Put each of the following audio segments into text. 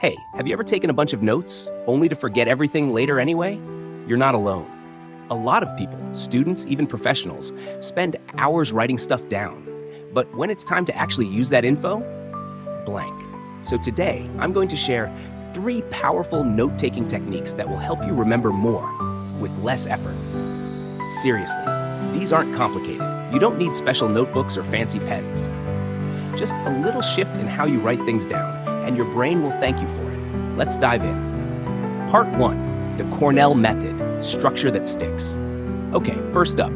Hey, have you ever taken a bunch of notes only to forget everything later anyway? You're not alone. A lot of people, students, even professionals, spend hours writing stuff down. But when it's time to actually use that info, blank. So today, I'm going to share 3 powerful note-taking techniques that will help you remember more with less effort. Seriously, these aren't complicated. You don't need special notebooks or fancy pens. Just a little shift in how you write things down, and your brain will thank you for it. Let's dive in. Part 1, the Cornell Method, structure that sticks. Okay, first up,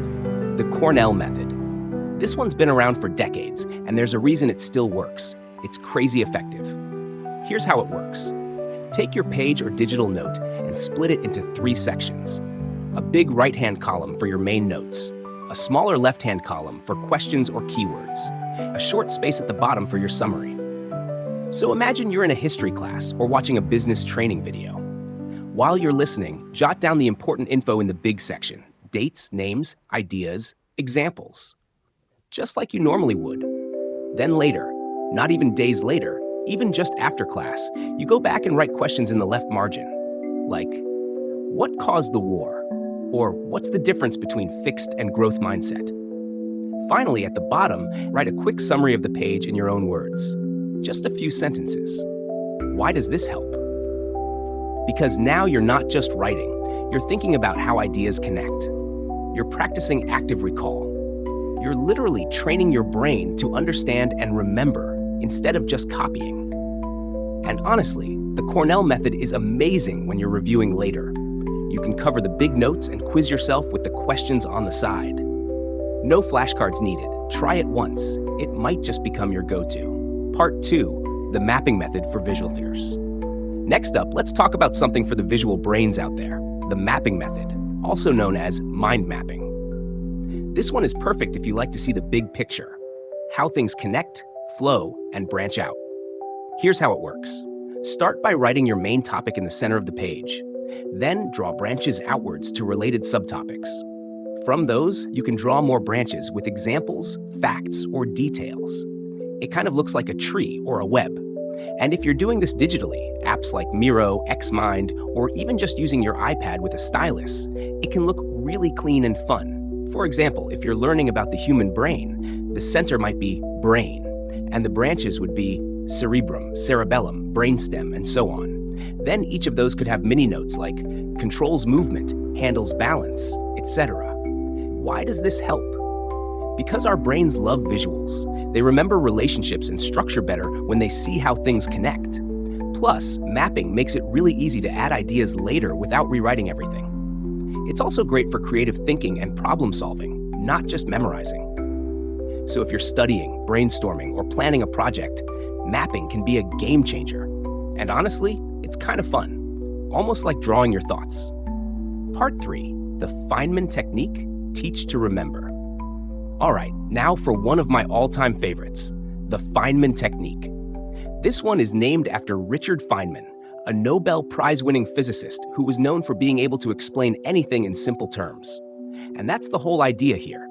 the Cornell Method. This one's been around for decades, and there's a reason it still works. It's crazy effective. Here's how it works. Take your page or digital note and split it into 3 sections. A big right-hand column for your main notes, a smaller left-hand column for questions or keywords, a short space at the bottom for your summary. So imagine you're in a history class or watching a business training video. While you're listening, jot down the important info in the big section: dates, names, ideas, examples. Just like you normally would. Then later, not even days later, even just after class, you go back and write questions in the left margin. Like, what caused the war? Or what's the difference between fixed and growth mindset? Finally, at the bottom, write a quick summary of the page in your own words. Just a few sentences. Why does this help? Because now you're not just writing, you're thinking about how ideas connect. You're practicing active recall. You're literally training your brain to understand and remember instead of just copying. And honestly, the Cornell Method is amazing when you're reviewing later. You can cover the big notes and quiz yourself with the questions on the side. No flashcards needed. Try it once. It might just become your go-to. Part 2, the mapping method for visual learners. Next up, let's talk about something for the visual brains out there, the mapping method, also known as mind mapping. This one is perfect if you like to see the big picture, how things connect, flow, and branch out. Here's how it works. Start by writing your main topic in the center of the page. Then draw branches outwards to related subtopics. From those, you can draw more branches with examples, facts, or details. It kind of looks like a tree or a web. And if you're doing this digitally, apps like Miro, Xmind, or even just using your iPad with a stylus, it can look really clean and fun. For example, if you're learning about the human brain, the center might be brain, and the branches would be cerebrum, cerebellum, brainstem, and so on. Then each of those could have mini notes like controls movement, handles balance, etc. Why does this help? Because our brains love visuals. They remember relationships and structure better when they see how things connect. Plus, mapping makes it really easy to add ideas later without rewriting everything. It's also great for creative thinking and problem solving, not just memorizing. So if you're studying, brainstorming, or planning a project, mapping can be a game changer. And honestly, it's kind of fun, almost like drawing your thoughts. Part 3, the Feynman Technique, teach to remember. All right, now for one of my all-time favorites, the Feynman Technique. This one is named after Richard Feynman, a Nobel Prize-winning physicist who was known for being able to explain anything in simple terms. And that's the whole idea here.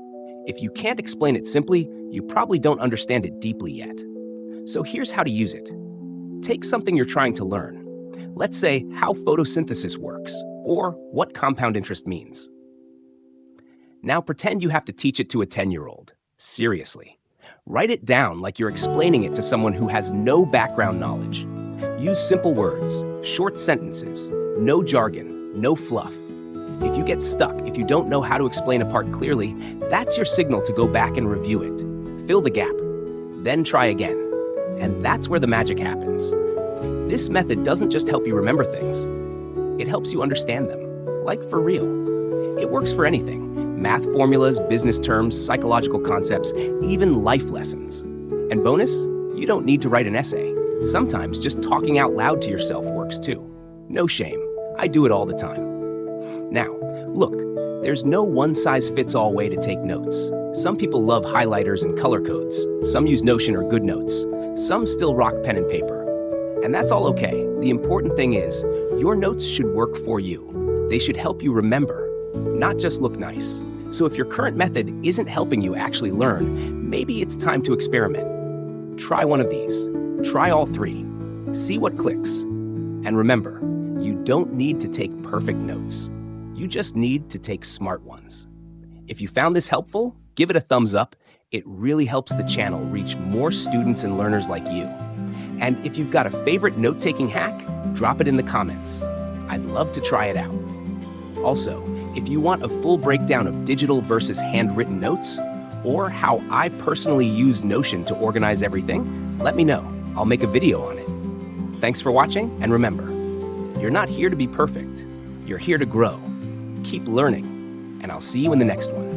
If you can't explain it simply, you probably don't understand it deeply yet. So here's how to use it. Take something you're trying to learn. Let's say how photosynthesis works, or what compound interest means. Now pretend you have to teach it to a 10-year-old. Seriously. Write it down like you're explaining it to someone who has no background knowledge. Use simple words, short sentences, no jargon, no fluff. If you get stuck, if you don't know how to explain a part clearly, that's your signal to go back and review it. Fill the gap. Then try again. And that's where the magic happens. This method doesn't just help you remember things. It helps you understand them, like for real. It works for anything. Math formulas, business terms, psychological concepts, even life lessons. And bonus, you don't need to write an essay. Sometimes just talking out loud to yourself works too. No shame. I do it all the time. Now, look, there's no one-size-fits-all way to take notes. Some people love highlighters and color codes. Some use Notion or GoodNotes. Some still rock pen and paper. And that's all okay. The important thing is, your notes should work for you. They should help you remember, not just look nice. So if your current method isn't helping you actually learn, maybe it's time to experiment. Try one of these. Try all 3. See what clicks. And remember, you don't need to take perfect notes. You just need to take smart ones. If you found this helpful, give it a thumbs up. It really helps the channel reach more students and learners like you. And if you've got a favorite note-taking hack, drop it in the comments. I'd love to try it out. Also, if you want a full breakdown of digital versus handwritten notes, or how I personally use Notion to organize everything, let me know. I'll make a video on it. Thanks for watching, and remember, you're not here to be perfect. You're here to grow. Keep learning, and I'll see you in the next one.